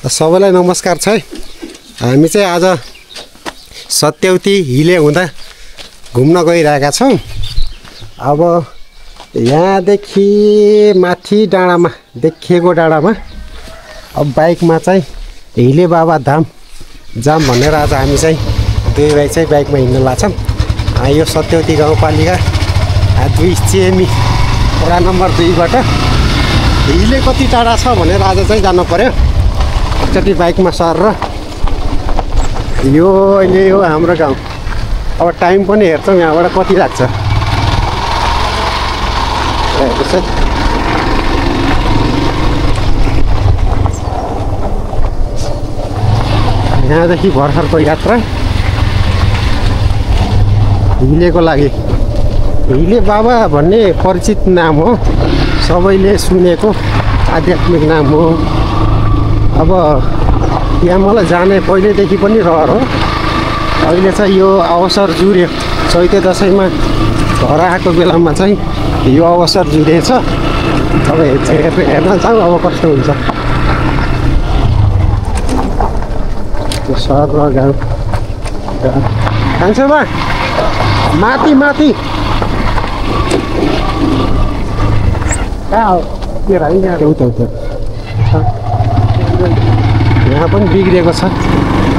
सबैलाई नमस्कार छ। हामी चाहिँ आज सत्यवती हिले हुँदा घुम्न गइरहेका छौँ। अब यहाँदेखि माथि डाँडामा देखिएको डाँडामा अब बाइकमा चाहिँ हिले बाबा धाम जाम भनेर आज हामी चाहिँ दुई भाइ चाहिँ बाइकमा हिँड्न लाग्छौँ। यो सत्यवती गाउँपालिका 2 चेमी वडा नम्बर 2बाट हिले कति टाढा छ भनेर आज चाहिँ जानु पर्यो। एकचोटि बाइकमा सरेर यो अहिले यो हाम्रो गाउँ। अब टाइम पनि हेर्छौँ यहाँबाट कति लाग्छ। यहाँदेखि भर्खरको यात्रा हिलेको लागि। हिले बाबा भन्ने परिचित नाम हो, सबैले सुनेको आध्यात्मिक नाम हो। अब यहाँ मलाई जाने पहिलेदेखि पनि रहर हो। अहिले चाहिँ यो अवसर जुर्यो, चैते दसैँमा घर आएको बेलामा चाहिँ यो अवसर जुरेछ। अब हेर्न जाउँ अब कस्तो हुन्छ। यो सहर गाउँ खान्छ बा माथि माथि यहाँ पनि बिग्रिएको छ।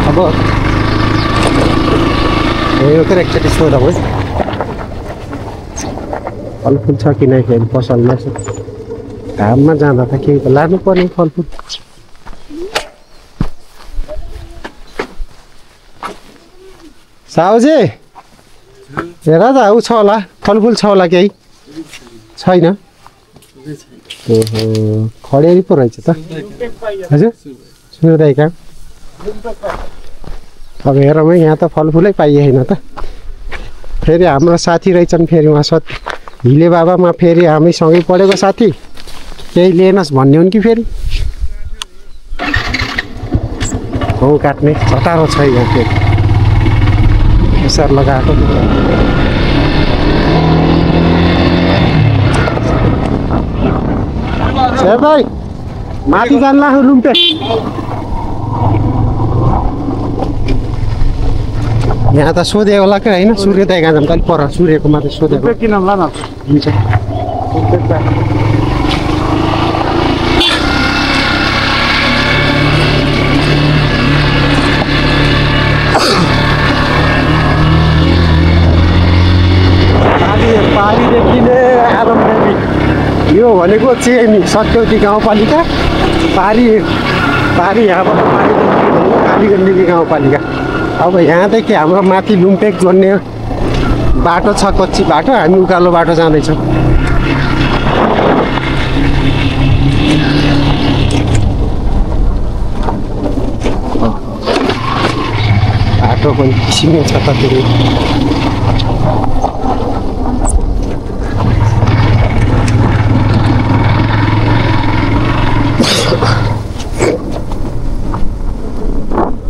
अब यो के एकचोटि सोधा भयो फलफुल छ कि नै फेरि पसलमा। घाममा जाँदा त केही त लानुपर्ने फलफुल। साउजी हेर त ऊ छ होला, फलफुल छ होला केही छैन? ओहो खडेरी पो रहेछ त। हजुर सुन्दैका अब हेरौँ है, यहाँ त फलफुलै पाइएन त। फेरि हाम्रो साथी रहेछन्, फेरि उहाँ हिले बाबामा फेरि हामी सँगै पढेको साथी, केही लिएनस् भन्ने हुन् कि फेरि। घाउ काट्ने चटारो छ यहाँ फेरि यसर लगाएको। भाइ माथि जान्ला लुम्पे। यहाँ त सोधे होला कि होइन, सूर्योदय कहाँ जान्छ अलिक पर सूर्यको माथि सोधेको किन होला हुन्छ। पारीदेखि नै आरम्भ। यो भनेको चेमी सत्यवती गाउँपालिका पारी यहाँबाट पारीदेखि कालीगण्डकी गाउँपालिका। अब यहाँदेखि हाम्रो माथि लुम्पेक गर्ने बाटो छ, कच्ची बाटो। हामी उकालो बाटो जाँदैछौँ। बाटो पनि किसिमै छ त फेरि।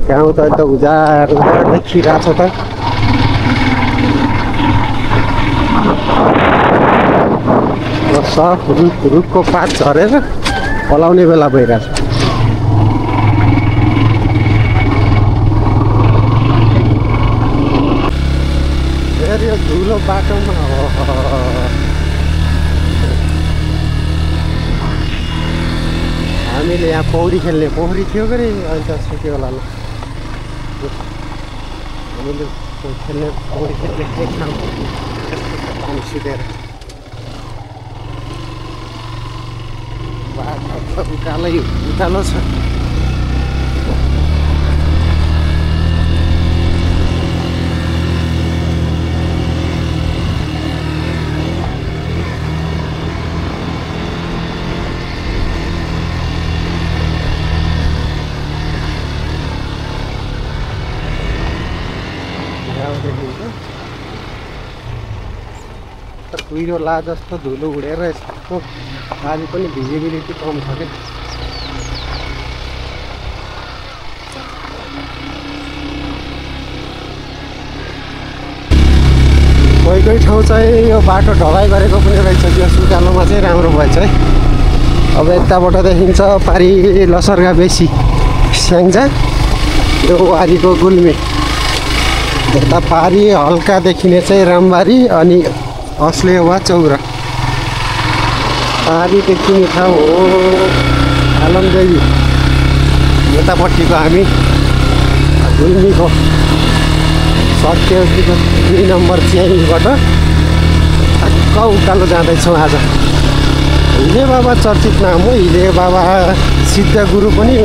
गाउँ त अहिले त उजाड देखिरहेको छ त। सब रुखको पात झरेर पलाउने बेला भइरहेछ। फेरि यो धुलो बाटोमा हामीले यहाँ पौडी खेल्ने पोखरी थियो कि अहिले त सुक्यो होला। हामीले खेल्ने पौडी खेल्ने पानी सुकेर बाटो उकालो छ। कुहिरो ला जस्तो धुलो उडेर यसको आज पनि भिजिबिलिटी कम छ क्या। कोही ठाउँ चाहिँ यो बाटो ढलाइ गरेको पनि रहेछ। यो सुकालोमा चाहिँ राम्रो भएछ है। अब यताबाट देखिन्छ पारी लसरगा बेसी स्याङ्जा, यो वारीको गुल्मी, यता पारी हल्का देखिने चाहिँ रामबारी अनि अस्लेवा चौरा। पारी देखिने ठाउँ हो आलमदेवी, यतापट्टिको हामी गुल्मीको सत्यवतीको 2 नम्बर च्याहीबाट ठक्क उकालो जाँदैछौँ आज। हिले बाबा चर्चित नाम हो, हिले बाबा सिद्ध गुरु पनि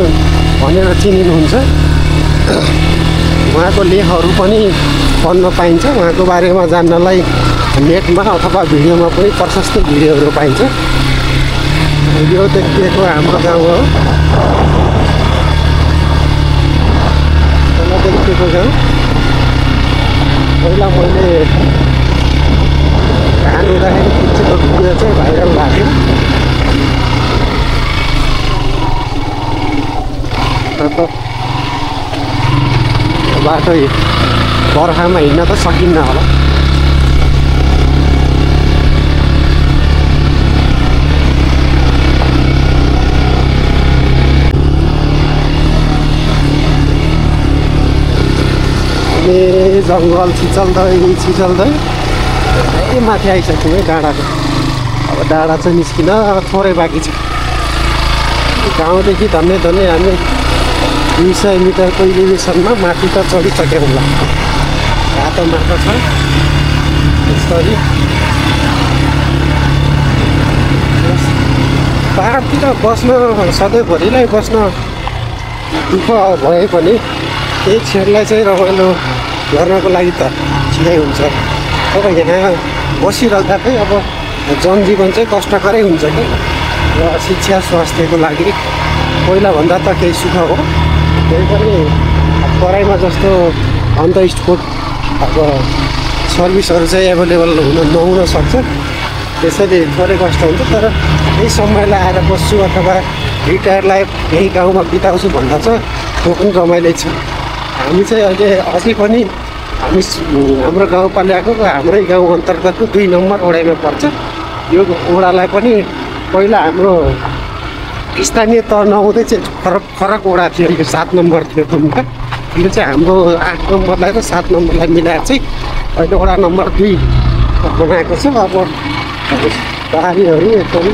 भनेर चिनिनुहुन्छ। उहाँको लेखहरू पनि पढ्न पाइन्छ, उहाँको बारेमा जान्नलाई नेटमा अथवा भिडियोमा पनि प्रशस्त भिडियोहरू पाइन्छ। यो देखिएको हाम्रो गाउँ हो, देखिएको गाउँ। पहिला मैले घाम हुँदाखेरि खिचेको भिडियो चाहिँ भाइरल भएको थियो। बाटो बर्खामा हिँड्न त सकिन्न होला। जङ्गल छिचल्दै माथि आइसक्यौँ है डाँडाको। अब डाँडा चाहिँ निस्किन थोरै बाँकी छ। गाउँदेखि धन्य हामी 200 मिटरको इलिभेसनमा माथि त चढिसक्यौँ होला। बाटो माटो छ यसरी। पाहाडतिर बस्न सधैँभरिलाई बस्न दुःख भए पनि केही क्षणलाई चाहिँ रमाइलो गर्नको लागि त ठिकै हुन्छ। तर यहाँ बसिरहँदा चाहिँ अब जनजीवन चाहिँ कष्टकरै हुन्छ कि। र शिक्षा स्वास्थ्यको लागि पहिलाभन्दा त केही सुख हो। त्यही पनि पढाइमा जस्तो अन द स्पोट अब सर्भिसहरू चाहिँ एभाइलेबल नहुन सक्छ, त्यसैले थोरै कष्ट हुन्छ। तर यही समयलाई आएर बस्छु अथवा रिटायर लाइफ यही गाउँमा बिताउँछु भन्दा चाहिँ त्यो पनि रमाइलो छ। हामी चाहिँ अहिले अझै पनि हाम्रो गाउँपालिकाको हाम्रै गाउँ अन्तर्गतको 2 नम्बर वडामा पर्छ। यो वडालाई पनि पहिला हाम्रो स्थानीय तह नहुँदै चाहिँ फरक वडा थियो। यो 7 नम्बर थियो थुम्का। यो चाहिँ हाम्रो 8 नम्बरलाई र 7 नम्बरलाई मिलाएर चाहिँ अहिले वडा नम्बर 2 बनाएको छ। अब पाहाडीहरू एकदम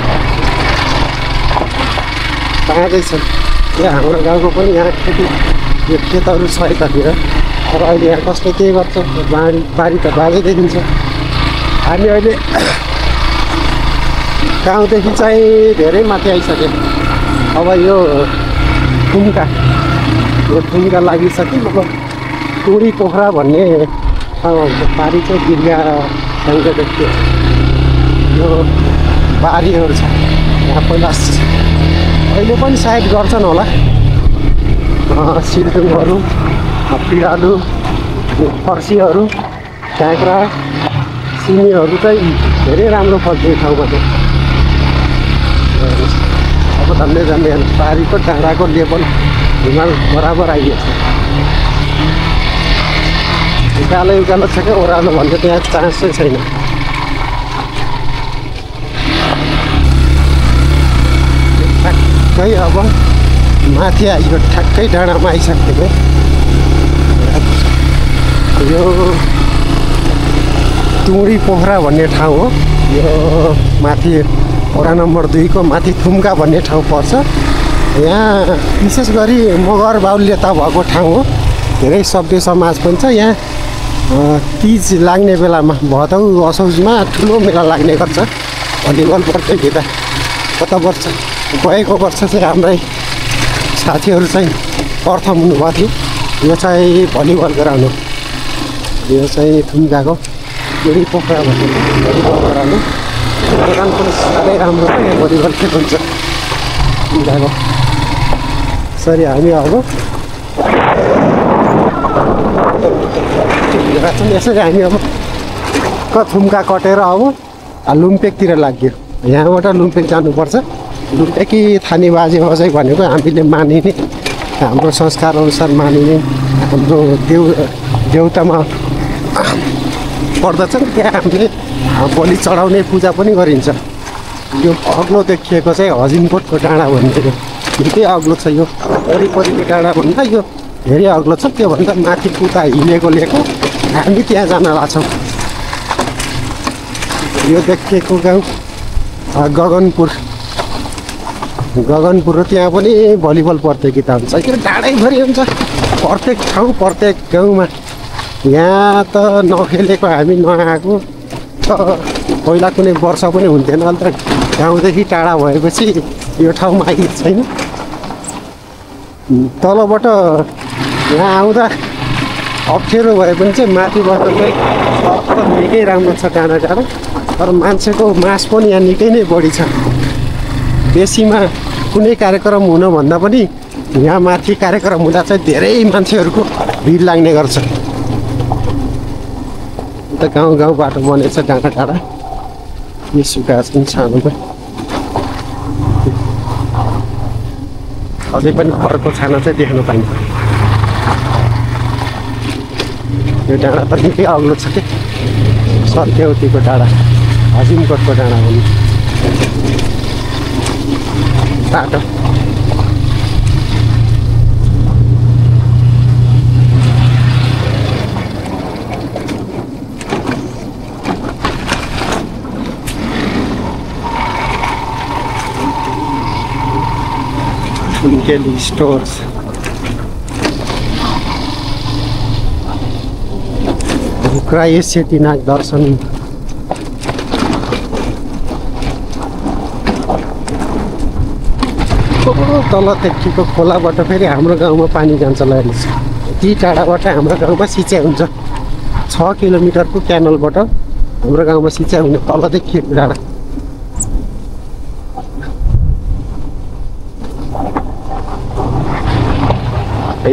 बाँझैछन्। यहाँ हाम्रो गाउँको पनि यहाँ खेतहरू छ यतातिर। तर अहिले यहाँ कसले के गर्छ, बारी त बाँझै देखिन्छ। हामी अहिले गाउँदेखि चाहिँ धेरै माथि आइसक्यो। अब यो थुम्का लागिसक्यो। अब टुडी पोखरा भन्ने पारी चाहिँ बिर्गा सँगै देखियो। यो बारीहरू छ यहाँ पहिला, अहिले पनि सायद गर्छन् होला। सिल्टुङहरू, पिँडालु, फर्सीहरू, काँक्रा, सिमीहरू चाहिँ धेरै राम्रो फल्ने ठाउँमा चाहिँ। अब धन्य पारीको डाँडाको लेभल हिमाल बराबर आइएको छ। उकालो छ क्या ओह्रालो भन्ने त्यहाँ चान्स चाहिँ छैन। ठ्याक्कै अब माथि आइयो, ठ्याक्कै डाँडामा आइसकेको। यो टुडी पोखरा भन्ने ठाउँ हो। यो माथि वडा नम्बर 2 को माथि थुम्का भन्ने ठाउँ पर्छ। यहाँ विशेष गरी मगर बाहुल्यता भएको ठाउँ हो। धेरै सभ्य समाज पनि छ यहाँ। तीज लाग्ने बेलामा भदौ असौजमा ठुलो मेला लाग्ने गर्छ। भलिबल प्रतियोगिता गत वर्ष गएको वर्ष चाहिँ हाम्रै साथीहरू चाहिँ प्रथम हुनुभएको थियो। यो चाहिँ भलिबल ग्राउन्ड हो। यो चाहिँ थुम्काको टुडी पोखरा भन्ने भलिबल ग्राउन्ड हो। दोकान पनि साह्रै राम्रो छ, यहाँ भलिबल खेल हुन्छ थुम्काको। सरी हामी अब यसरी हामी अब थुम्का कटेर अब लुम्पेकतिर लाग्यो। यहाँबाट लुम्पेक जानुपर्छ। लुम्पेकी थानी बाजे बजाइ भनेको हामीले मानिने, हाम्रो संस्कार अनुसार मानिने, हाम्रो देउतामा पर्दछन्। त्यहाँ हामीले बलि चढाउने पूजा पनि गरिन्छ। यो अग्लो देखिएको चाहिँ हजिमकोटको डाँडा भनिएको। निकै अग्लो छ यो वरिपरिको डाँडाभन्दा यो धेरै अग्लो छ। त्योभन्दा माथि पुता हिलेको लिएको हामी त्यहाँ जान लाग्छौँ। यो देखिएको गाउँ गगनपुर र त्यहाँ पनि भलिबल प्रतियोगिता हुन्छ। यो डाँडैभरि हुन्छ प्रत्येक ठाउँ प्रत्येक गाउँमा। यहाँ त नखेलेको हामी नआएको त पहिला कुनै वर्ष पनि हुन्थेन। अहिले त गाउँदेखि टाढा भएपछि यो ठाउँमा आइएको छैन। तलबाट यहाँ आउँदा अप्ठ्यारो भए पनि चाहिँ माथिबाट चाहिँ निकै राम्रो छ डाँडा। तर मान्छेको मास पनि यहाँ निकै नै बढी छ। बेसीमा कुनै कार्यक्रम हुनुभन्दा पनि यहाँ माथि कार्यक्रम हुँदा चाहिँ धेरै मान्छेहरूको भिड लाग्ने गर्छ। त गाउँ गाउँ बाटो बनेछ डाँडा डाँडा यी सुकाएको छन् सानोमा। अझै पनि घरको छाना चाहिँ देख्न पाइन्छ। यो डाँडा त निकै अग्लो छ कि सत्यवतीको डाँडा हजिमकोटको डाँडा हुनु बाटो। Kelly Stores क्राइस्ट सेतीनाग दर्शन तल देखिको खोलाबाट फेरि हाम्रो गाउँमा पानी जान्छ लहरी। ती टाढाबाट हाम्रो गाउँमा सिँचाइ हुन्छ। 6 किलोमिटरको क्यानलबाट हाम्रो गाउँमा सिँचाइ हुने तल देखिएको डाँडा।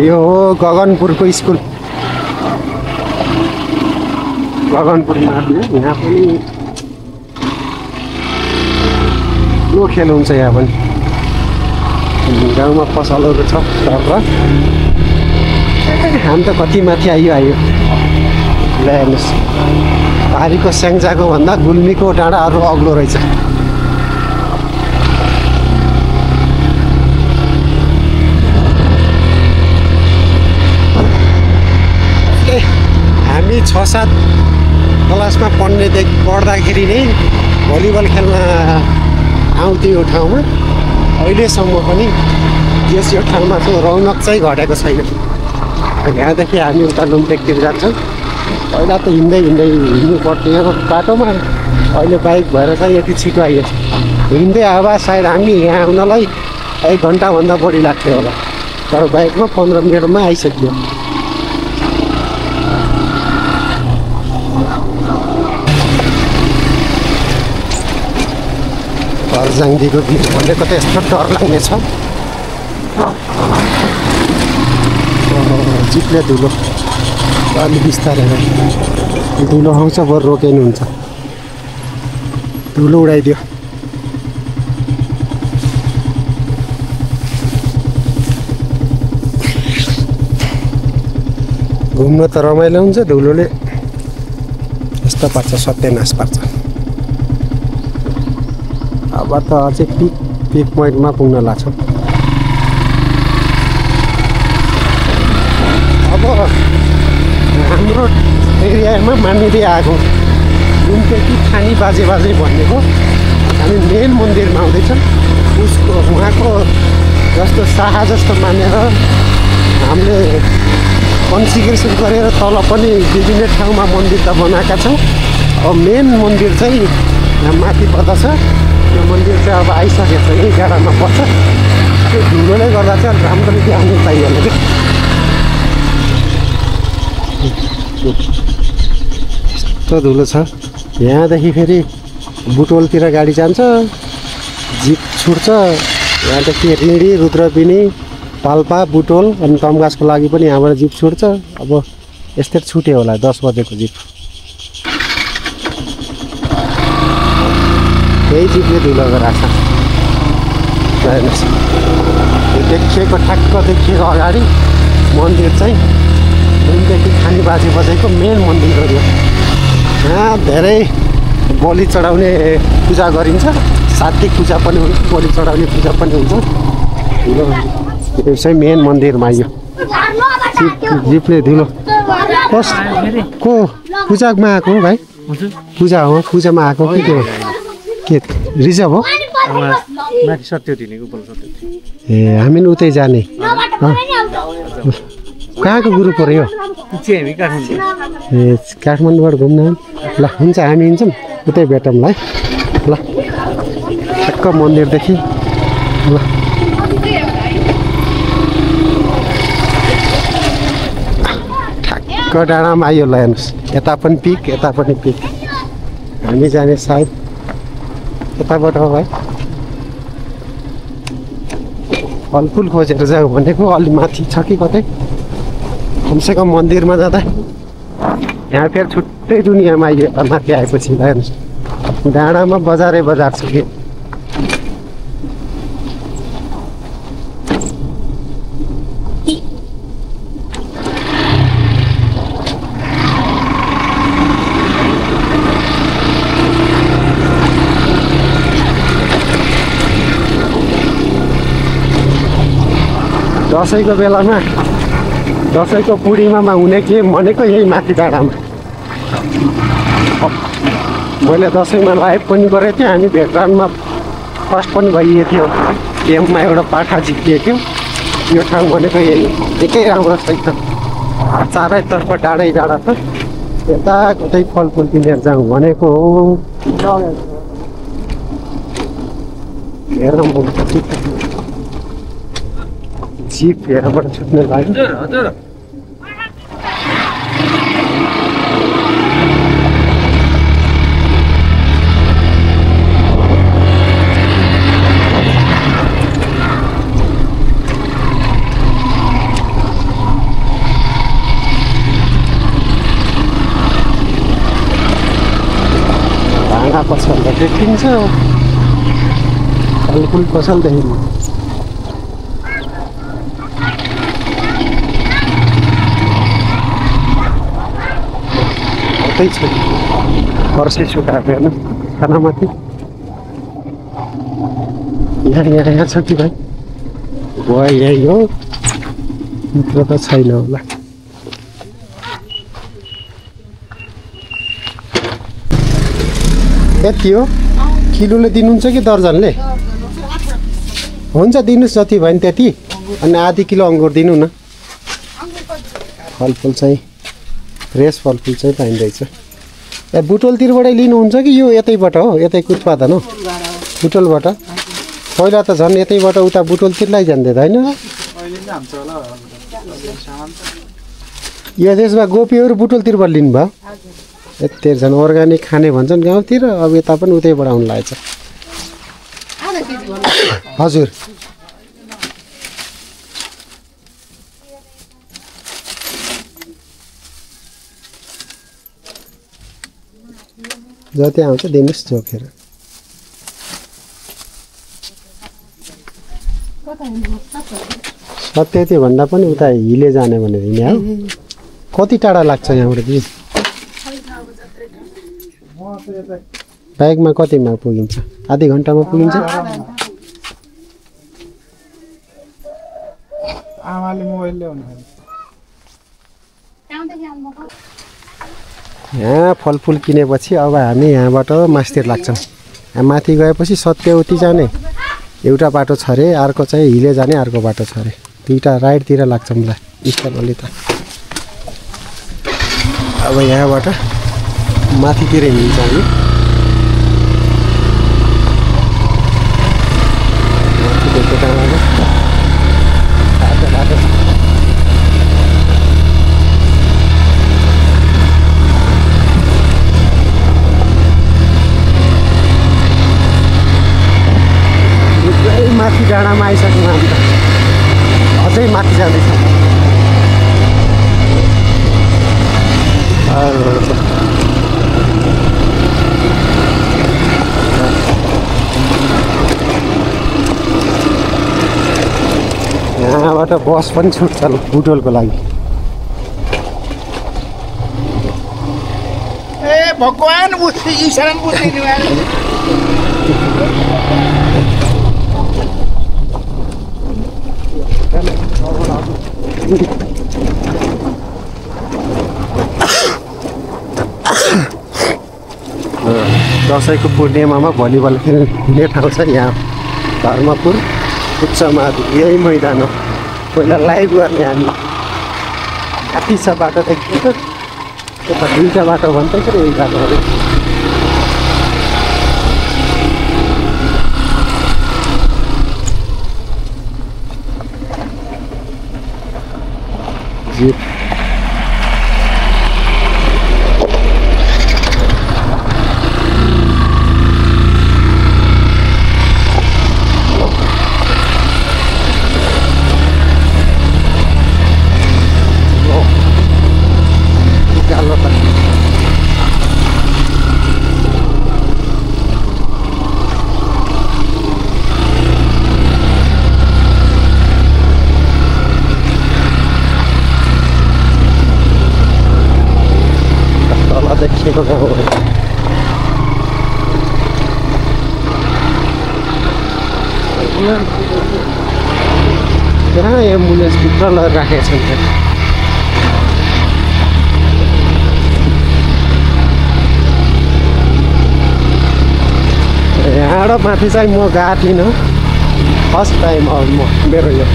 यो हो गगनपुरको स्कुल गगनपुर माथि। यहाँ पनि यो खेल हुन्छ। यहाँ पनि गाउँमा पसलहरू छ तर हामी त कति माथि आयो ल हेर्नुहोस्। पारीको स्याङ्जाको भन्दा गुल्मीको डाँडा अरू अग्लो रहेछ। हामी 6-7 क्लासमा पढ्दाखेरि नै भलिबल खेल्न आउँथ्यो यो ठाउँमा। अहिलेसम्म पनि यो ठाउँमा चाहिँ रौनक चाहिँ घटेको छैन। यहाँदेखि हामी उता लुम्टेकतिर जान्छौँ। पहिला त हिँड्नु पर्थ्यो यहाँ बाटोमा। अहिले बाइक भएर चाहिँ यति छिटो आइयो। हिँड्दै आवा सायद हामी यहाँ आउनलाई 1 घन्टाभन्दा बढी लाग्थ्यो होला। तर बाइकमा 15 मिनटमा आइसक्यो। अर्जाङदीको भिड भनेको त यस्तो डर लाग्ने छ। जिपले धुलो अलि बिस्तारै धुलो आउँछ बरु रोकिनुहुन्छ। धुलो उडाइदियो। घुम्न त रमाइलो हुन्छ। धुलोले यस्तो पार्छ सत्यानाश पार्छ। अब त अझै पिक पोइन्टमा पुग्न लाग्छौँ। अब हाम्रो एरियामा मानिँदै आएको लुम्टेकी खानी बाजे भनेको हामी मेन मन्दिरमा आउँदैछौँ। उसको उहाँको जस्तो शाह जस्तो मानेर हामीले कन्सिग्रेसन गरेर तल पनि विभिन्न ठाउँमा मन्दिर त बनाएका छौँ। अब मेन मन्दिर चाहिँ यहाँ माथि पर्दछ। यो मन्दिर चाहिँ अब आइसकेको छ। यही डाँडामा पर्छ। त्यो धुलोले गर्दा चाहिँ राम्ररी देख्नु पाइहाल्यो कि यस्तो धुलो छ। यहाँदेखि फेरि बुटोलतिर गाडी जान्छ। जिप छुट्छ। यहाँदेखि रिडी रुद्रपिनी पाल्पा बुटोल अनि तमघासको लागि पनि यहाँबाट जिप छुट्छ। अब यस्तै छुट्यो होला 10 बजेको जिप। यही जिपले धुलो गराएको छ। देखिएको ठ्याक्क देखिएको अगाडि मन्दिर चाहिँ लुम्टेकी खानी बाजेको मेन मन्दिर हो। यहाँ धेरै बलि चढाउने पूजा गरिन्छ। सात्विक पूजा पनि हुन्छ, बलि चढाउने पूजा पनि हुन्छ। यो चाहिँ मेन मन्दिरमा यो जिपले धुलो को पूजामा आएको हो भाइ पूजा हो पूजामा आएको कि त्यो के रिजर्भ हो ए हामी पनि उतै जाने कहाँको ग्रुप हो र यो ए काठमाडौँबाट घुम्न ल हुन्छ हामी हिँड्छौँ उतै भेटौँ ल ल ठ्याक्क मन्दिरदेखि ल ठ्याक्क डाँडामा आयो ल हेर्नुहोस् यता पनि पिक यता पनि पिक हामी जाने सायद यताबाट हो भाइ फलफुल खोजेर जाऊ भनेको अलि माथि छ कि कतै कमसेकम मन्दिरमा जाँदा यहाँ फेरि छुट्टै दुनियाँमा आइयो यता माथि आएपछि ल हेर्नुहोस् डाँडामा बजारै बजार छ कि दसैँको बेलामा दसैँको पूर्णिमामा हुने के भनेको यही माथि डाँडामा मैले दसैँमा लाइभ पनि गरेको थिएँ हामी भेटरानमा फर्स्ट पनि भइएको थियो गेममा एउटा पाठा जितिएको थियो यो ठाउँ भनेको यही निकै राम्रो छ एकदम चारैतर्फ डाँडै डाँडा छ यता कतै फलफुल किनेर जाउँ भनेको हो हेर जिप हेरबाट छुट्ने लाग्यो भाँडा पसल त देखिन्छ फलफुल पसल देखिन्छ पर्सै सुकाएको हेर्नु खानामाथि यहाँ छ कि भाइ भयो यही हो भित्र त छैन होला यति हो किलोले दिनुहुन्छ कि दर्जनले हुन्छ दिनुहोस् जति भयो नि त्यति अनि आधी किलो अङ्गुर दिनु न फलफुल चाहिँ फ्रेस फलफुल चाहिँ पाइँदैछ ए बुटोलतिरबाटै लिनुहुन्छ कि यो यतैबाट हो यतैको उत्पादन हो बुटोलबाट पहिला त झन् यतैबाट उता बुटोलतिरलाई जान्दै होइन यो त्यसमा गोपीहरू बुटोलतिरबाट लिनुभयो यति झन् अर्ग्यानिक खाने भन्छन् गाउँतिर अब यता पनि उतैबाट आउनु लागेछ हजुर जति आउँछ दिनुहोस् जोखेर सत्यति भन्दा पनि उता हिले जाने भनेर हिँड्ने हो कति टाढा लाग्छ यहाँबाट दिदी बाइकमा कतिमा पुगिन्छ आधी घन्टामा पुगिन्छ आमाले मोबाइल ल्याउनु यहाँ फलफुल किनेपछि अब हामी यहाँबाट मास्तिर लाग्छौँ यहाँ माथि गएपछि सत्यवती जाने एउटा बाटो छ अरे अर्को चाहिँ हिले जाने अर्को बाटो छ अरे दुईवटा राइटतिर लाग्छौँ ल इस्टर्नली त अब यहाँबाट माथितिर हिँड्छ हामी माथि डाँडामा आइसक्यौँ हामी त अझै माथि जाँदैछौँ यहाँबाट बस पनि छुट्छ बुटोलको लागि ए भगवान इशारा दसैँको पूर्णिमामा भलिबल खेल्ने ठाउँ छ यहाँ धर्मपुर उच्च माध्यमिक यही मैदान हो। पहिला लाइभ गर्ने हामी कति छ बाटो देखिन्छ यता दुईवटा बाटो भन्दैछ र यही बाटोहरू देखिएको गाउँ हो। त्यहाँ एम्बुलेन्स भित्र राखेको छन् यहाँबाट माथि चाहिँ म गएको थिइनँ फर्स्ट टाइम अब मेरो यो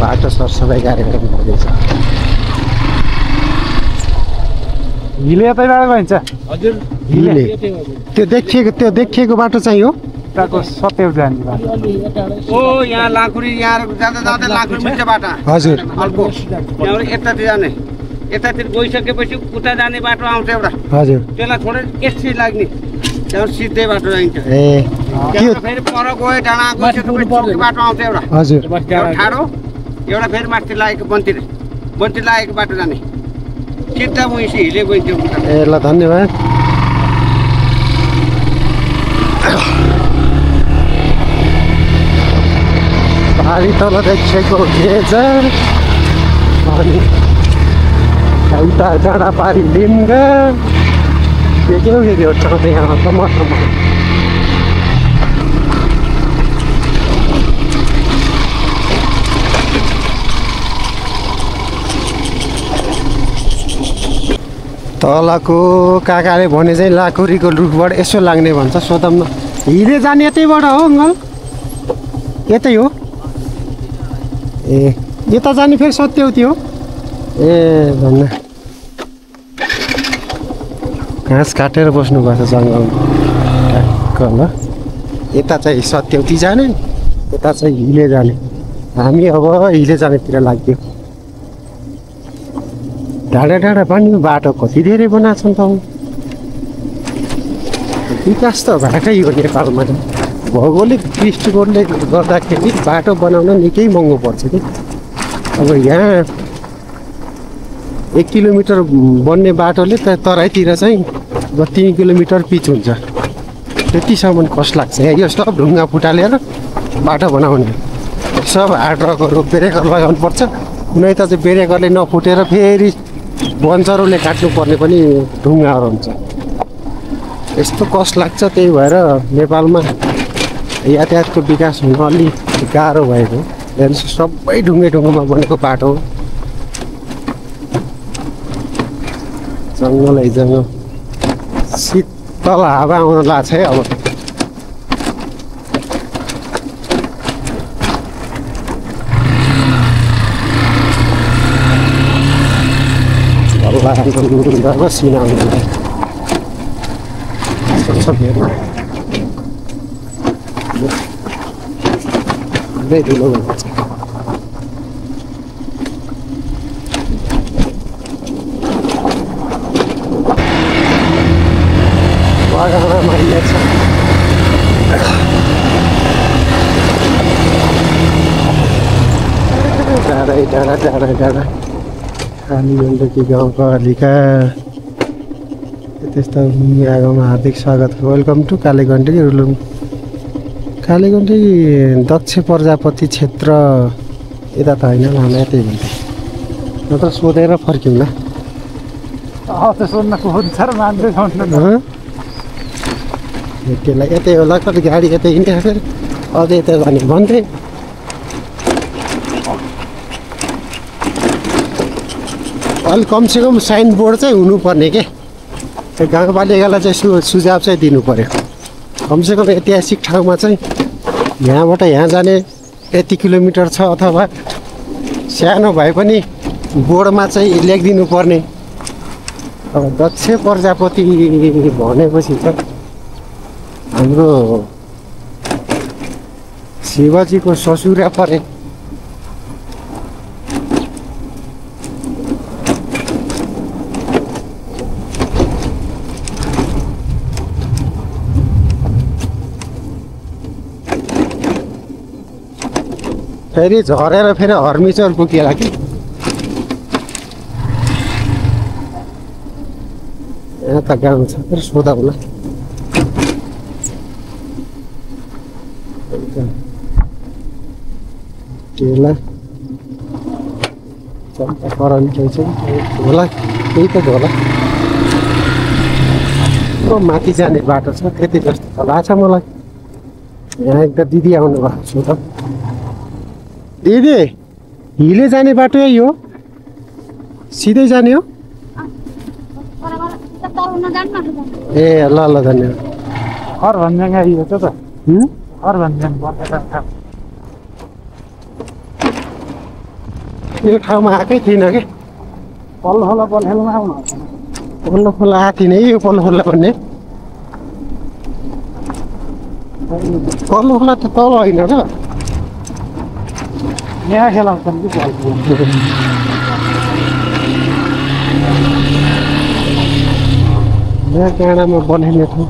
बाटो सरसफाइ कार्यक्रम गर्दैछ। हिले यतैबाट गइन्छ हजुर हिले त्यो देखिएको बाटो चाहिँ हो उताको सत्यव जाने बाटो ओ यहाँ लाखुरी यहाँ जाँदा जाँदा लाखुरी मिल्छ बाटो हजुर अर्को त्यहाँबाट यतातिर जाने यतातिर गइसकेपछि उता जाने बाटो आउँछ एउटा हजुर त्यसलाई थोरै एकछिन लाग्ने त्यहाँबाट सिधै बाटो जाइन्छ ए त्यहाँबाट फेरि पर गयो डाँडा गइसकेपछि चौकी बाटो आउँछ एउटा हजुर ठाडो एउटा फेरि माथि लागेको बन्तिर लागेको बाटो जाने सिधा उहीँ हिले गइन्छ ए ल धन्यवाद। पारी तल देखिएको खेज अनि उता डाँडा पारी लिम्गा के हो ठाउँ यहाँ टमाटरमा तलको काकाले भने चाहिँ लाखुरीको रुखबाट यसो लाग्ने भन्छ सोधौँ न हिले जाने यतैबाट हो अङ्कल यतै हो ए यता जाने फेरि सत्यवती हो ए भन्नु घाँस काटेर बस्नुपर्छ जङ्गलमा ठ्याक्क ल यता चाहिँ सत्यवती जाने यता चाहिँ हिले जाने हामी अब हिले जानेतिर लाग्थ्यो। डाँडा डाँडा पनि बाटो कति धेरै बनाएको छन् त विकास त भएकै हो नेपालमा भौगोलिक दृष्टिकोणले गर्दाखेरि बाटो बनाउन निकै महँगो पर्छ कि अब यहाँ 1 किलोमिटर बन्ने बाटोले त तराईतिर चाहिँ 3 किलोमिटर पिच हुन्छ त्यतिसम्म कस्ट लाग्छ यो सब ढुङ्गा फुटालेर बाटो बनाउने सब हार्ड रकहरू ब्रेकर लगाउनु पर्छ कुनै त चाहिँ ब्रेकरले नफुटेर फेरि बन्चरोले काट्नु पर्ने पनि ढुङ्गाहरू हुन्छ यस्तो कस्ट लाग्छ त्यही भएर नेपालमा यातायातको विकास हुन अलि गाह्रो भएको हेर्नुहोस् सबै ढुङ्गामा बनेको बाटो हो जङ्गलै जङ्गल शीतल हावा आउन लाग्छ है अब सिना ठुलो भएको छ बगानमा हिँडेको छ टाढा कालीगण्डकी गाउँपालिका त्यस्ता आगोमा हार्दिक स्वागत वेलकम टु कालीगण्डकी रुलुङ कालीगण्डकी दक्ष प्रजापति क्षेत्र यता त होइन होला यतै भन्दै नत्र सोधेर फर्क्यौँ न त्यो सोध्नको हुन्छ र मान्छे सोध्नु हँ? त्यसलाई यतै होला कति गाडी यतै हिँड्ने फेरि अझै यता जाने भन्थे अलि कमसेकम साइनबोर्ड चाहिँ हुनुपर्ने के त्यो गाउँपालिकालाई चाहिँ सुझाव चाहिँ दिनु पऱ्यो कमसेकम ऐतिहासिक ठाउँमा चाहिँ यहाँबाट यहाँ जाने यति किलोमिटर छ अथवा सानो भए पनि बोर्डमा चाहिँ लेखिदिनु पर्ने अब दक्ष प्रजापति भनेपछि त हाम्रो शिवजीको ससुरा परे फेरि झरेर फेरि हर्मिचर पुगेला कि यहाँ त गाउँ छ फेरि सोधौँला केला चम्पाकरण केही चाहिँ होला त्यही त होला माथि जाने बाटो छ त्यति जस्तो त लाग्छ मलाई यहाँ एकदम दिदी आउनु भएको छु त दिदी हिले जाने बाटो यही हो सिधै जाने हो ए ल ल धन्यवाद हर भन्ज्याङ आइयो त हर भन्ज्याङ यो ठाउँमा आएकै थिइनँ कि पल्लो खोला बलखेलमा आउनु पल्लो खोला आएको थिइनँ यो पल्लो खोला भन्ने पल्लो खोला त तल होइन र यहाँ खेलाउँछन् कि यहाँ डाँडामा बनाइने ठाउँ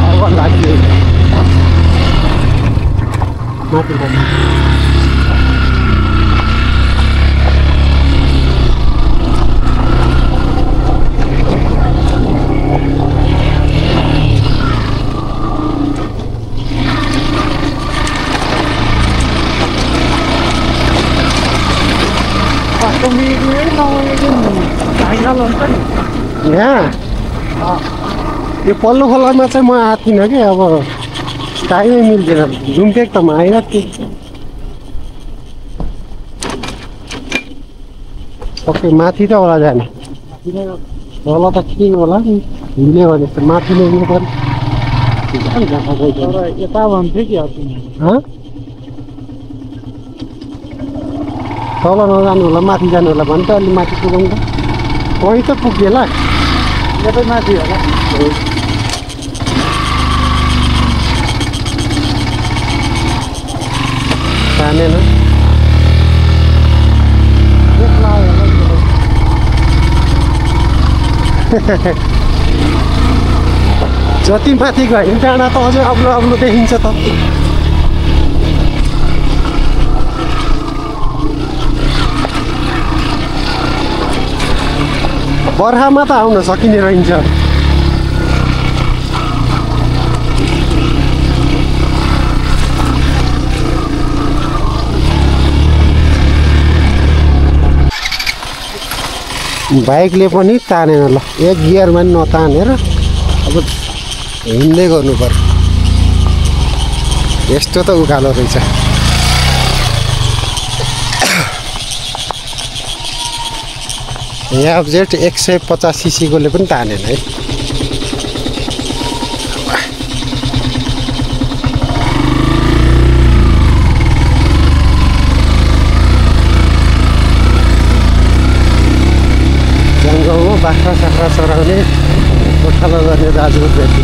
अब लाग्यो माथि यहाँ यो पल्लो खोलामा चाहिँ म आएको थिइनँ कि अब टाइमै मिल्दैन जुम्पेक त म आइरहेको थिएँ ओके माथि त होला जाने होला त के होला नि हिँड्यो भने त माथि नै हिँड्नु पर्यो यता भन्थ्यो कि तल नजानु होला माथि जानु होला भने त अलि माथि पुगौँ त कोही त पुगेला यतै माथि होला जानेन जति माथि गयो डाँडा त अझै अग्लो अग्लो देखिन्छ त बर्खामा त आउन सकिने रहन्छ बाइकले पनि तानेन ल एक गियरमा पनि नतानेर अब हिँड्दै गर्नु पर्यो यस्तो त उकालो रहेछ यहाँ जेट 150 सीसीकोले पनि तानेन है जङ्गलमा बाख्रा साख्रा चराउने गोठालो गर्ने दाजुको व्यक्ति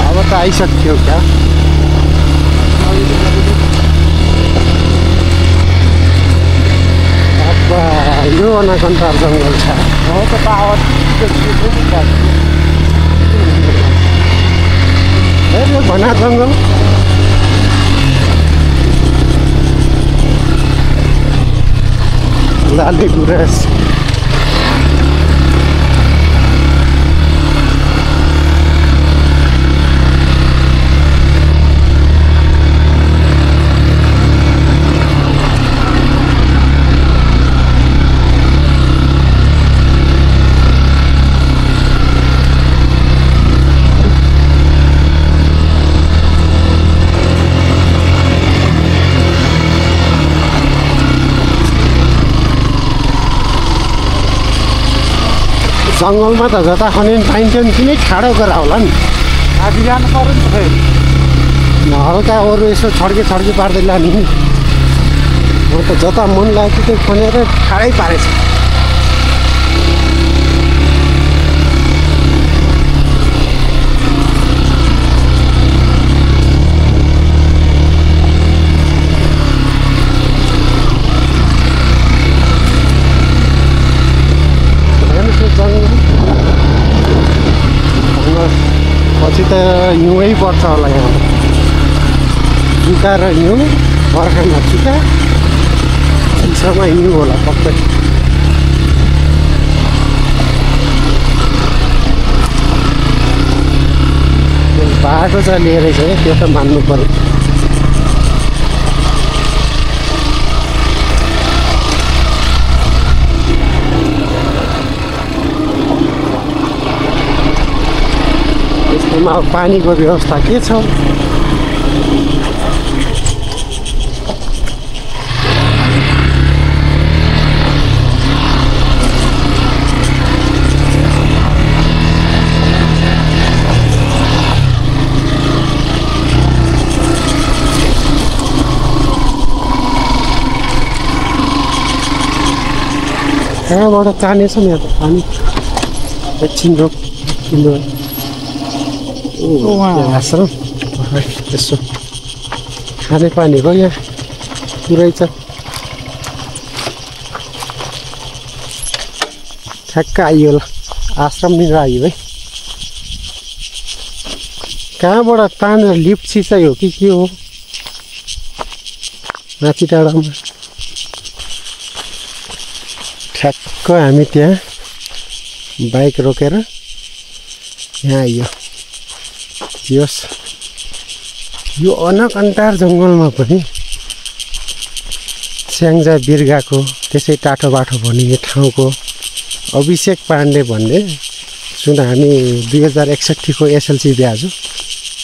अब त आइसक्यो क्या यो अनाकन्तार जङ्गल छ यो घना जङ्गल लाली गुराँस जङ्गलमा त जता खनिन पाइन्थ्यो नि किन ठाडो गरेर होला नि आधी जानु पर्यो नि त फेरि हल्का अरू यसो छड्के पार्दै लाने नि म त जता मन लाग्यो त्यो खनेर ठाडै पारेछ पछि त हिउँै पर्छ होला यहाँ जुका र हिउँ बर्खामा टिका चिसोमा हिउँ होला पक्कै बाटो चाहिँ लिएरै छ त्यो त मान्नु पर्यो यसमा पानीको व्यवस्था के छ कहाँबाट तानेछ नि यहाँ त पानी एकछिन रोक किन्नु आश्रम यसो खाने पानीको यहाँ पुरै छ ठ्याक्क आइयो ल आश्रमनिर आयो है कहाँबाट तानेर लिप्सी चाहिँ हो कि के हो माथि डाँडामा ठ्याक्क हामी त्यहाँ बाइक रोकेर यहाँ आइयो यस यो अनकन्टार जङ्गलमा पनि स्याङ्जा बिर्गाको त्यसै टाटो बाटो भनिने ठाउँको अभिषेक पाण्डे भन्ने सुन हामी 2061 को एसएलसी ब्याज हो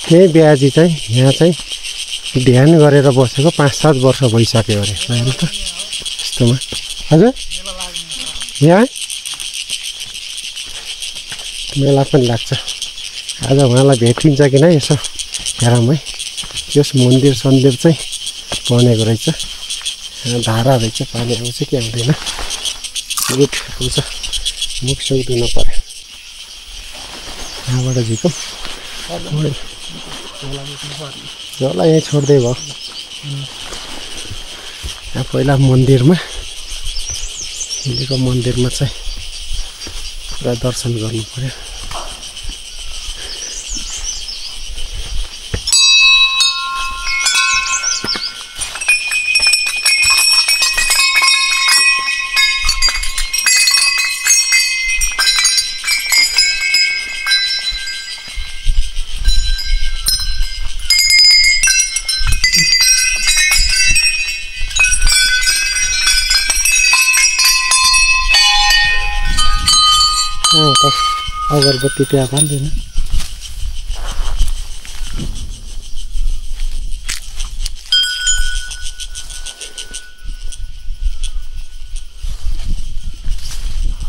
त्यही ब्याजी चाहिँ यहाँ चाहिँ ध्यान गरेर बसेको 5-7 वर्ष भइसक्यो अरे होइन त यस्तोमा हजुर यहाँ मेला पनि लाग्छ आज उहाँलाई भेटिन्छ कि नै यसो हेरौँ है त्यस मन्दिर सन्दिर चाहिँ बनेको रहेछ धारा रहेछ पानी आउँछ कि आउँदैन गुड आउँछ मुख सुख दिनु पर्यो यहाँबाट झिकौँ झोला यहीँ छोड्दै भयो यहाँ पहिला मन्दिरमा हिलेको मन्दिरमा चाहिँ पुरा दर्शन गर्नु पर्यो अगरबत्ती त्यहाँ पाल्दैन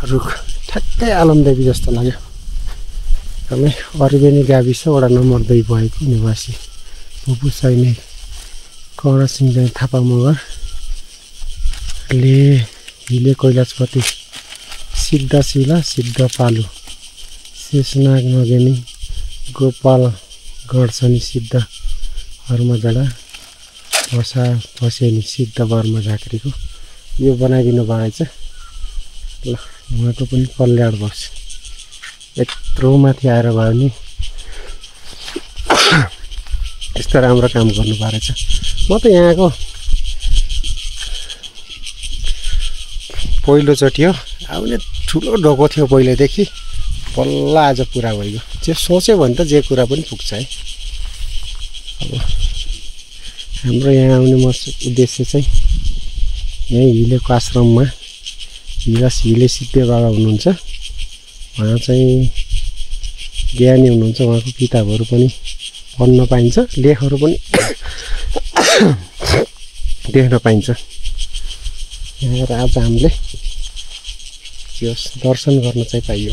रुख ठ्याक्कै आलमदेवी जस्तो लाग्यो एकदमै अरिबेनी गाविस वडा नम्बर 2 भएको निवासी बुबु सैनिक कर्ण सिंह थापा मगरले हिले कैलाशपति सिद्धशिला सिद्ध पालु शेषनाग नगेनी गोपाल गढसनी सिद्ध हर्मजडा भसा भसेनी सिद्ध वर्म झाँक्रीको यो बनाइदिनु भएको रहेछ ल उहाँको पनि कल्याण बस यत्रो माथि आएर भयो नि यस्तो राम्रो काम गर्नु भएको रहेछ म त यहाँको पहिलोचोटि हो आउने ठुलो ढोको थियो पहिलेदेखि बल्ल आज पुरा भइगयो जे सोच्यो भने त जे कुरा पनि पुग्छ है अब हाम्रो यहाँ आउने उद्देश्य चाहिँ यहीँ हिलेको आश्रममा हिले सिद्धे बाबा हुनुहुन्छ उहाँ चाहिँ ज्ञानी हुनुहुन्छ उहाँको किताबहरू पनि पढ्न पाइन्छ लेखहरू पनि देख्न पाइन्छ यहाँ आज हामीले दर्शन गर्न चाहिँ पाइयो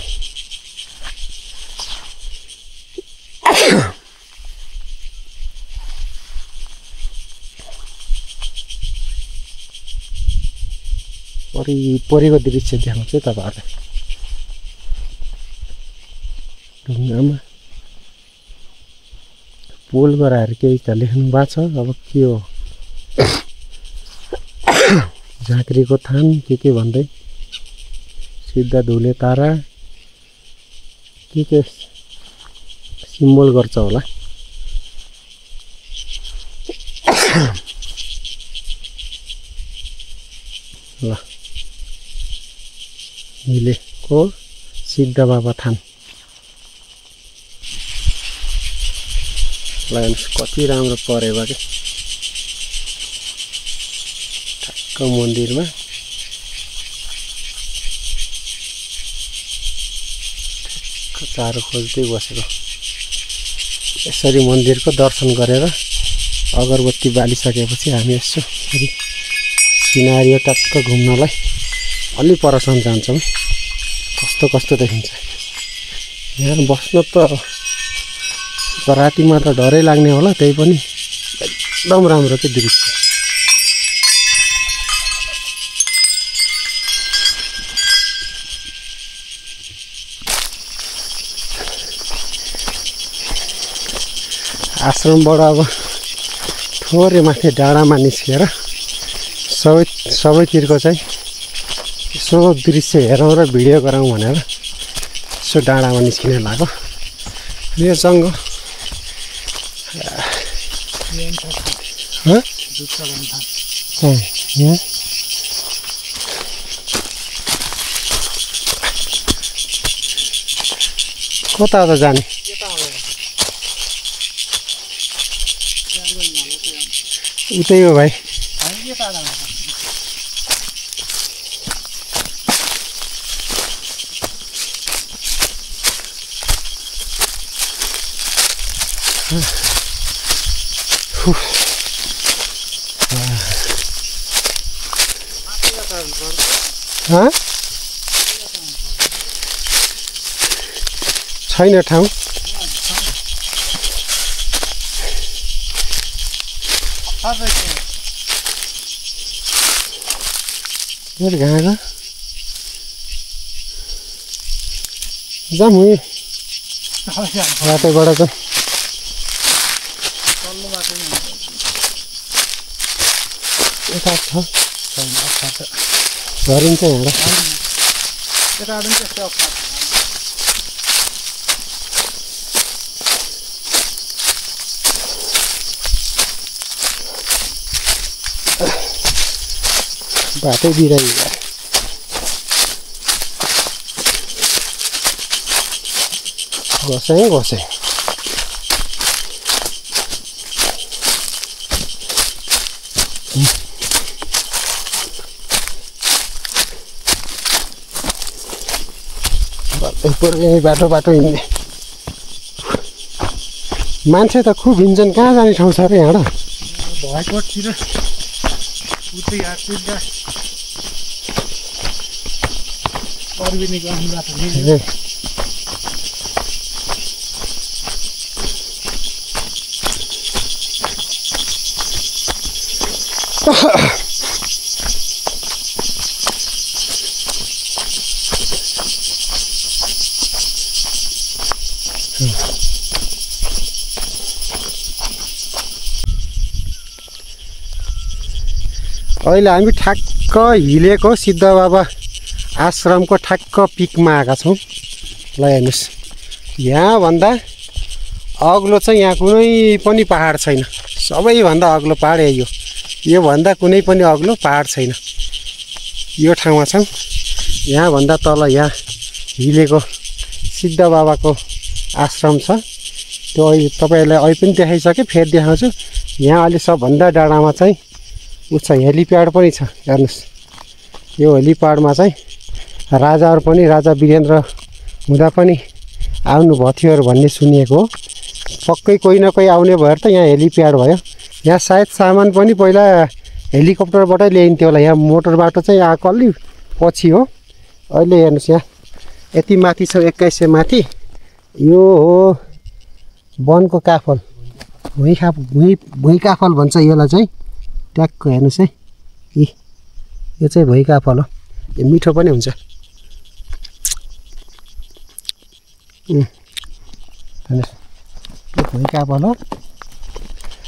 वरिपरिको दृश्य देखाउँछु तपाईँहरूलाई। ढुङ्गामा पोल गराएर केही त लेख्नु भएको छ, अब के हो झाँक्रीको थान के भन्दै सिद्ध धुले तारा के सिम्बल गर्छ होला। ल हिलेको सिद्ध बाबा थान ल कति राम्रो परेको कि ठ्याक्क मन्दिरमा चारो खोज्दै बसेको। यसरी मन्दिरको दर्शन गरेर अगरबत्ती बालिसकेपछि हामी यसो फेरि सिनारी टक्क घुम्नलाई अलि परसम्म जान्छौँ। कस्तो देखिन्छ यहाँ बस्न त रातिमा त डरै लाग्ने होला, त्यही पनि एकदम राम्रो चाहिँ दृश्य। आश्रमबाट अब थोरै माथि डाँडामा निस्केर सबैतिरको चाहिँ यसो दृश्य हेरौँ र भिडियो गराउँ भनेर यसो डाँडामा निस्किने लाग्यो। यो जङ्गल यहाँ कता त जाने उतै हो भाइ। छैन ठाउँ घाँगा जाऊँ बाटोबाट चाहिँ यता छ झरिन्छ यहाँ बाटै बिराइ घसे यही बाटो हिँड्ने मान्छे त खुब हिँड्छन्। कहाँ जाने ठाउँ छ अरे यहाँ भयकोटतिर उतै हाततिर अर्ग्यानिक आउने बाटो नि अहिले हामी ठ्याक्क हिलेको सिद्ध बाबा आश्रमको ठ्याक्क पिकमा आएका छौँ। ल हेर्नुहोस् यहाँभन्दा अग्लो चाहिँ यहाँ कुनै पनि पहाड छैन। सबैभन्दा अग्लो पहाड यही हो। योभन्दा कुनै पनि अग्लो पहाड छैन। यो ठाउँमा छौँ। यहाँभन्दा तल यहाँ हिलेको सिद्ध बाबाको आश्रम छ। त्यो अहिले तपाईँहरूलाई अहिले पनि देखाइसकेँ, फेरि देखाउँछु। यहाँ अहिले सबभन्दा डाँडामा चाहिँ उच्च हेलिप्याड पनि छ। हेर्नुहोस् यो हेलिप्याडमा चाहिँ राजाहरू पनि राजा वीरेन्द्र हुँदा पनि आउनुभएको थियो भन्ने सुनिएको हो। पक्कै कोही न कोही आउने भएर त यहाँ हेलिप्याड भयो। यहाँ सायद सामान पनि पहिला हेलिकप्टरबाटै ल्याइन्थ्यो होला। यहाँ मोटर बाटो चाहिँ आएको अलि पछि हो। अहिले हेर्नुहोस् यहाँ यति माथि छ 2100 माथि। यो हो वनको काफल, भुइँ काफल भन्छ यसलाई चाहिँ। ट्याक्क हेर्नुहोस् है, यो चाहिँ भुइँ काफल हो। यो मिठो पनि हुन्छ। भुइँका भल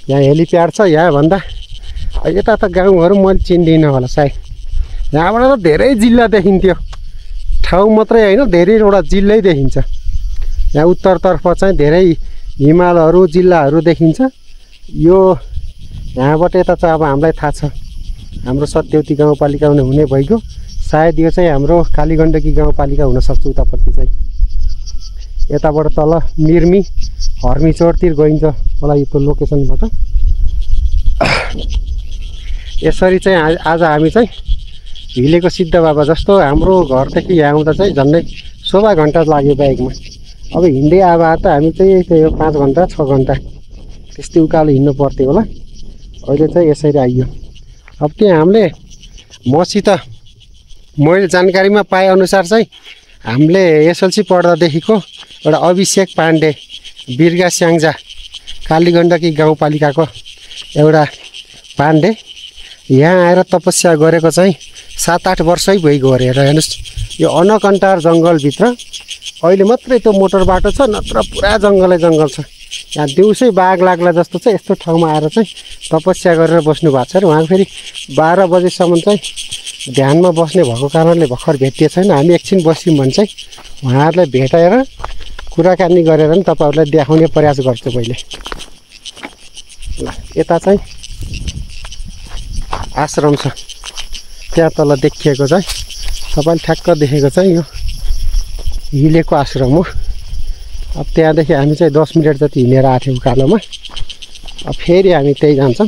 यहाँ हेलिप्याड छ। यहाँभन्दा यता त गाउँहरू मैले चिन्दिनँ होला सायद। यहाँबाट त धेरै जिल्ला देखिन्थ्यो, ठाउँ मात्रै होइन धेरैवटा जिल्लै देखिन्छ। यहाँ उत्तरतर्फ चाहिँ धेरै हिमालहरू जिल्लाहरू देखिन्छ। यो यहाँबाट यता चाहिँ अब हामीलाई थाहा छ हाम्रो सत्यवती गाउँपालिका हुने भइगयो। सायद यो चाहिँ हाम्रो कालीगण्डकी गाउँपालिका हुनसक्छ उतापट्टि चाहिँ। यताबाट तल मिर्मी हर्मीचोरतिर गइन्छ होला यो लोकेसनबाट। यसरी चाहिँ आज हामी चाहिँ हिलेको सिद्ध बाबा जस्तो हाम्रो घरदेखि यहाँ आउँदा चाहिँ झन्डै 16 घन्टा लाग्यो बाइकमा। अब हिँड्दै अब त हामी चाहिँ त्यो 5 घन्टा 6 घन्टा त्यस्तै उकालो हिँड्नु पर्थ्यो होला। अहिले चाहिँ यसरी आइयो। अब त्यहाँ हामीले मसित मैले जानकारीमा पाएअनुसार चाहिँ हामीले एसएलसी पढ्दादेखिको एउटा अभिषेक पाण्डे बिर्गा स्याङ्जा कालीगण्डकी गाउँपालिकाको एउटा पाण्डे यहाँ आएर तपस्या गरेको चाहिँ 7-8 वर्षै भइगयो अरे। हेर्नुहोस् यो अनकन्टार जङ्गलभित्र अहिले मात्रै त्यो मोटर बाटो छ, नत्र पुरा जङ्गलै जङ्गल छ। यहाँ दिउँसै बाघ लाग्ला जस्तो चाहिँ यस्तो ठाउँमा आएर चाहिँ तपस्या गरेर बस्नु भएको छ अरे। उहाँ फेरि 12 बजेसम्म चाहिँ ध्यानमा बस्ने भएको कारणले भर्खर भेटिए छैन। हामी एकछिन बस्यौँ भने चाहिँ उहाँहरूलाई भेटाएर कुराकानी गरेर नि तपाईँहरूलाई देखाउने प्रयास गर्छु पहिले। ल यता चाहिँ आश्रम छ, त्यहाँ तल देखिएको चाहिँ तपाईँले ठ्याक्क देखेको चाहिँ यो हिलेको आश्रम हो। अब त्यहाँदेखि हामी चाहिँ 10 मिनट जति हिँडेर आएको थियौँ उकालोमा। अब फेरि हामी त्यही जान्छौँ।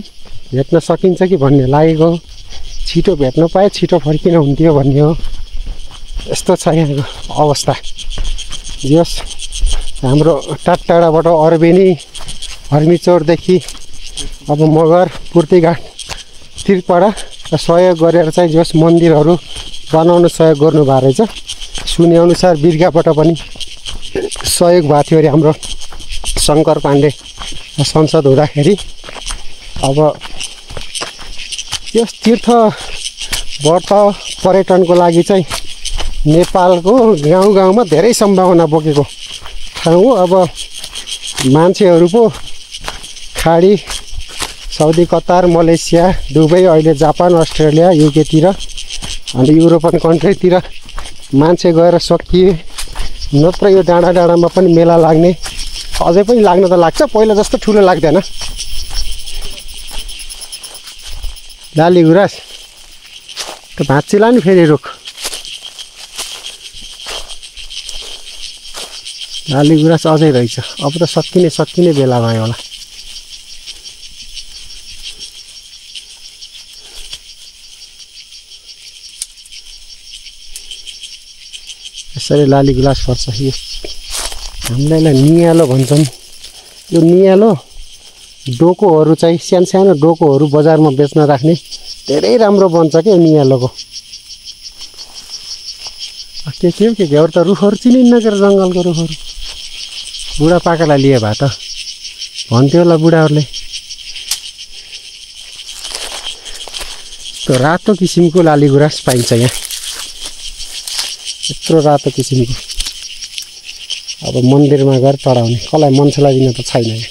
भेट्न सकिन्छ कि भन्ने लागेको, छिटो भेट्न पाए छिटो फर्किन हुन्थ्यो भन्ने हो। यस्तो छ यहाँको अवस्था। जस हाम्रो टाढाबाट अरबेनी हर्मीचोरदेखि अब मगर पूर्तिघाट त्रिपाडा सहयोग गरेर चाहिँ जस मन्दिरहरू बनाउन सहयोग गर्नुभएको रहेछ। सुनेअनुसार बिर्गाबाट पनि सहयोग भएको थियो अरे हाम्रो शङ्कर पाण्डे संसद हुँदाखेरि। अब यस तीर्थ व्रत पर्यटनको लागि चाहिँ नेपालको गाउँ गाउँमा धेरै सम्भावना बोकेको ठाउँ हो। अब मान्छेहरू पो खाडी साउदी कतार मलेसिया दुबई अहिले जापान अस्ट्रेलिया युकेतिर अनि युरोपियन कन्ट्रीतिर मान्छे गएर सकिए। नत्र यो डाँडा डाँडामा पनि मेला लाग्ने, अझै पनि लाग्न त लाग्छ, पहिला जस्तो ठुलो लाग्दैन। लाली गुराँस त भाँच्चिला नि फेरि रुख। लाली गुराँस अझै रहेछ। अब त सकिने बेला भयो होला। यसरी लाली गुराँस पर्छ। यो हामीलाई नियालो भन्छन्। यो नियालो डोकोहरू चाहिँ सानो डोकोहरू बजारमा बेच्न राख्ने धेरै राम्रो बन्छ क्या नियालोको। के अरू त रुखहरू चिनिन्न के जङ्गलको रुखहरू। बुढापाकालाई लिए भए त भन्थ्यो होला बुढाहरूले। त्यो रातो किसिमको लाली गुराँस पाइन्छ यहाँ, यत्रो रातो किसिमको। अब मन्दिरमा गएर चढाउने, कसलाई मान्छेलाई दिन त छैन।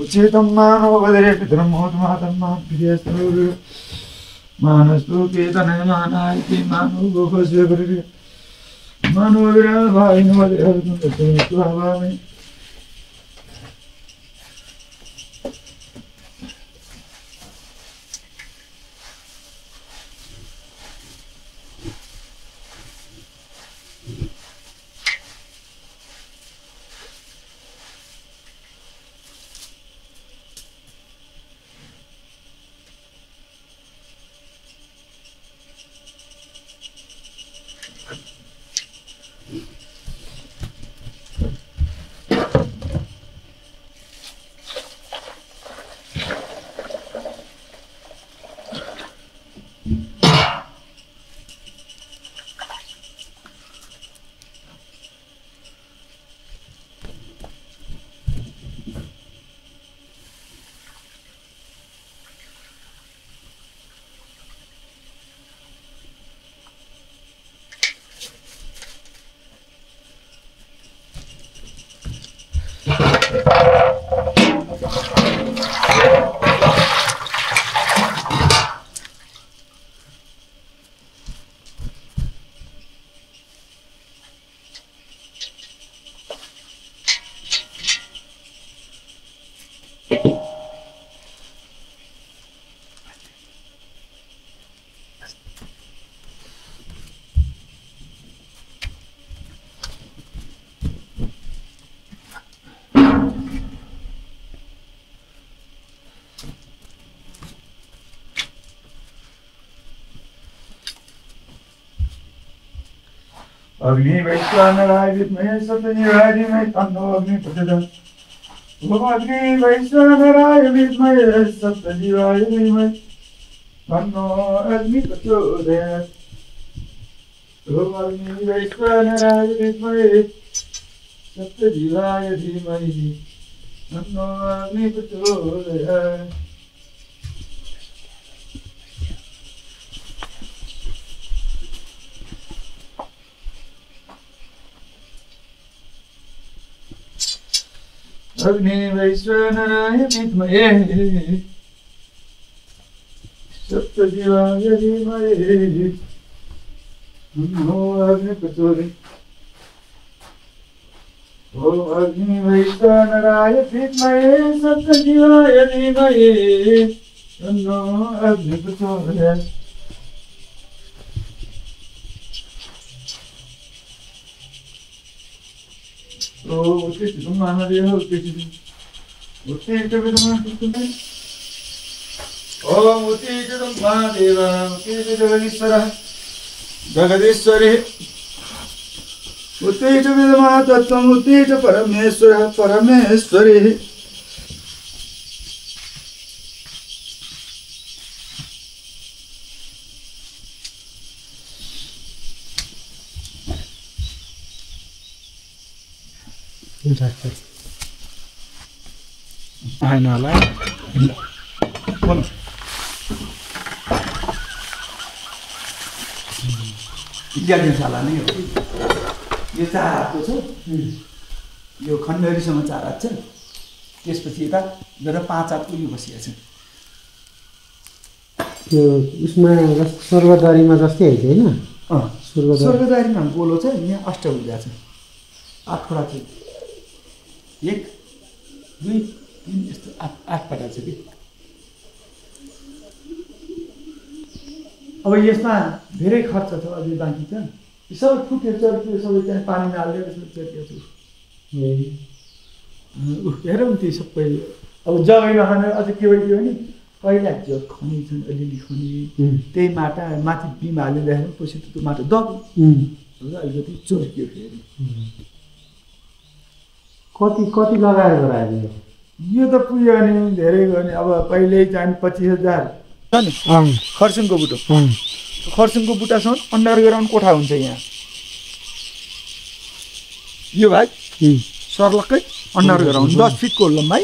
उचितं मानववदरे पितरमोत्मातं प्रियस्तुर्य मानस्तु केतने मानायति मानो गोपस्य गुरुर्य मानो विरल भाई नवदे हरतु स्वाभावे अग्नि वैश्वानराय विद्महे सत्यनिराय धीमहि तन्नो अग्नि प्रचोदयात्। ओम अग्नि वैश्वानराय विद्महे सत्यनिराय धीमहि तन्नो अग्नि प्रचोदयात्। ओम अग्नि वैश्वानराय विद्महे सत्यनिराय धीमहि तन्नो अग्नि प्रचोदयात्। अग्नि वैश्वानराय विद्महे सत्यनिराय धीमहि तन्नो अग्नि प्रचोदयात्। ओम अग्नि वैश्वानराय विद्महे सत्यनिराय धीमहि तन्नो अग्नि प्रचोदयात्। ओम उत्तिष्ठितं महादेव उत्तिष्ठितं उत्तिष्ठ विद्महे ओम उत्तिष्ठितं महादेव उत्तिष्ठ जगदीश्वरः जगदीश्वरी उत्तिष्ठ विद्महे तत्त्वम् उत्तिष्ठ परमेश्वरः परमेश्वरी आएन होला इत्यादिशाला नै हो। यो चार हातको छ, यो खण्डरीसँग चार हात छ, त्यसपछि यता गएर पाँच हातको यो बसिएको छ। त्यो उसमा स्वर्गद्वारीमा जस्तै होइन स्वर्गद्वारीमा गोलो छ, यहाँ अष्टभुजा छ, आठवटा छ, 1 2 3 यस्तो आठवटा छ कि। अब यसमा धेरै खर्च छ, अझै बाँकी छ। यो सबै फुटेर चर्कियो, सबै त्यहाँ पानीमा हालेर चर्किएको छु। हेरौँ त्यो सबै। अब जग्गा नखाने अझ के भइदियो भने पहिला जो खनी छन् अलिअलि खनी, त्यही माटा माथि बिम हालिँदाखेरि पछि त्यो माटो दब्यो, अलिकति चर्कियो फेरि। कति लगाएर गरायो यो त पुग्यो नि धेरै गर्ने। अब पहिल्यै चाहिँ 25,000 खर्सुङको बुटो, खर्सुङको बुटासँग अन्डरग्राउन्ड कोठा हुन्छ यहाँ। यो भाइ सर्लक्कै अन्डरग्राउन्ड 10 फिटको लम्बाइ,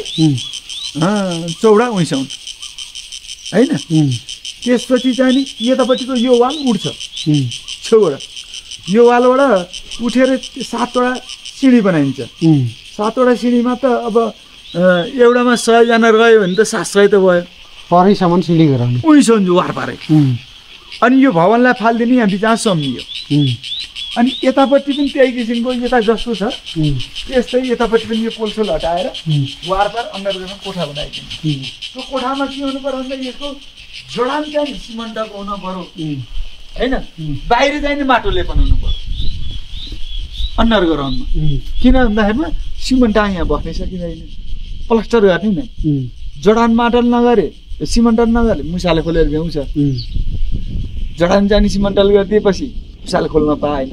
चौडा उइसम्म होइन। त्यसपछि चाहिँ नि यतापट्टिको यो वाल उठ्छ छेउबाट, यो वालबाट उठेर 7वटा सिँढी बनाइन्छ। 7वटा सिँढीमा त अब एउटामा 100 जना रह्यो भने त 700 त भयो परैसम्म सिली गराउने उहीँसम्म वार पारे अनि यो भवनलाई फालिदिने यहाँ बिचमा सम्मियो अनि यतापट्टि पनि त्यही किसिमको यता जस्तो छ त्यस्तै यतापट्टि पनि यो पोलसोल हटाएर वारपार अन्डरग्राउन्ड कोठा बनाइदिने त्यो कोठामा के हुनु पर्यो भन्दा यसको जोडान चाहिँ सिमेन्टको हुनु पर्यो होइन बाहिर चाहिँ माटोले बनाउनु पर्यो अन्डरग्राउन्डमा किन भन्दाखेरिमा सिमेन्ट यहाँ बस्नै सकिँदैन प्लास्टर गर्ने नै जडान माटल नगरे सिमेन्टल नगरे मुसाले खोलेर भ्याउँछ जडान जाने सिमेन्टल गरिदिएपछि मुसाले खोल्न पाएन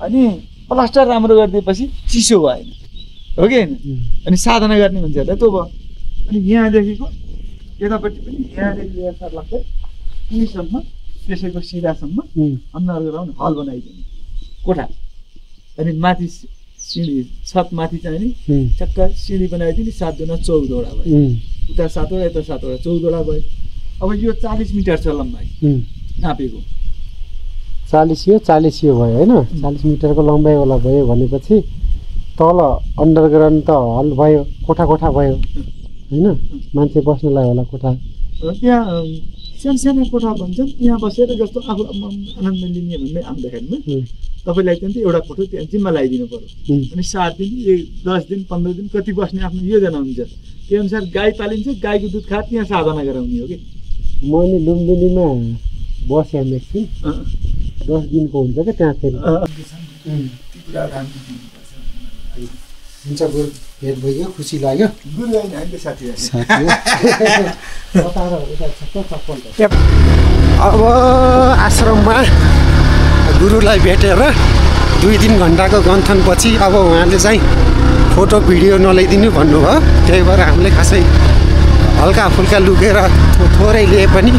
अनि प्लास्टर राम्रो गरिदिएपछि चिसो भएन हो कि होइन अनि साधना गर्ने मान्छेहरूलाई त्यो भयो अनि यहाँदेखिको यतापट्टि पनि यहाँदेखि लिएर लाग्दै उहीँसम्म त्यसैको सिधासम्म अन्डरग्राउन्ड हल बनाइदिने कोठा अनि माथि सिँढी छत माथि चाहिँ नि चक्का सिँढी बनाइदिने 7 दुना 14 वटा भयो उता 7 वटा यता 7 वटा 14 वटा भयो अब यो 40 मिटर छ लम्बाइ नापेको 40 यो भयो होइन 40 मिटरको लम्बाइवाला भयो भनेपछि तल अन्डरग्राउन्ड त हल भयो कोठा भयो होइन मान्छे बस्नलाई होला कोठा त्यहाँ सानो कोठा भन्छन् त्यहाँ बसेर जस्तो आफू आनन्द लिने भन्ने आउँदाखेरिमा तपाईँलाई चाहिँ एउटा कोठा त्यहाँ जिम्मा लगाइदिनु पर्यो अनि 7 दिन 10 दिन 15 दिन कति बस्ने आफ्नो योजना हुन्छ त्यही अनुसार गाई पालिन्छ गाईको दुध खाएर त्यहाँ साधना गराउने हो कि मैले लुम्बिनीमा बसेँ एकछिन 10 दिनको हुन्छ क्या त्यहाँ फेरि हुन्छ गुरु भेट भइगयो खुसी लाग्यो अब आश्रममा गुरुलाई भेटेर 2-3 घन्टाको गन्थनपछि अब उहाँले चाहिँ फोटो भिडियो नल्याइदिनु भन्नुभयो त्यही भएर हामीले खासै हल्का फुल्का लुकेर थोरै लिए पनि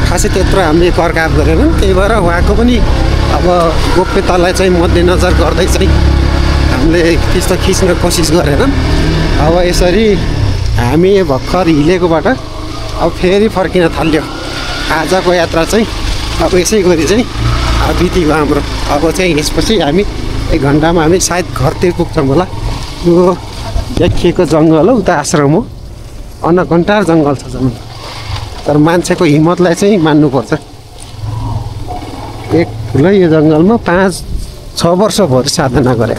खासै त्यत्रो हामीले करकाप गरेनौँ त्यही भएर उहाँको पनि अब गोप्यतालाई चाहिँ मध्यनजर गर्दै चाहिँ हामीले त्यस्तो खिच्न कोसिस गरेनौँ अब यसरी हामी भर्खर हिलेकोबाट अब फेरि फर्किन थाल्यो आजको यात्रा चाहिँ अब यसै गरी चाहिँ बितिको हाम्रो अब चाहिँ यसपछि हामी 1 घन्टामा हामी सायद घरतिर पुग्छौँ होला यो देखिएको जङ्गल हो उता आश्रम हो अनकन्टार जङ्गल छ जम्मै तर मान्छेको हिम्मतलाई चाहिँ मान्नुपर्छ एक ठुलै यो जङ्गलमा 5-6 वर्ष भरि साधना गरे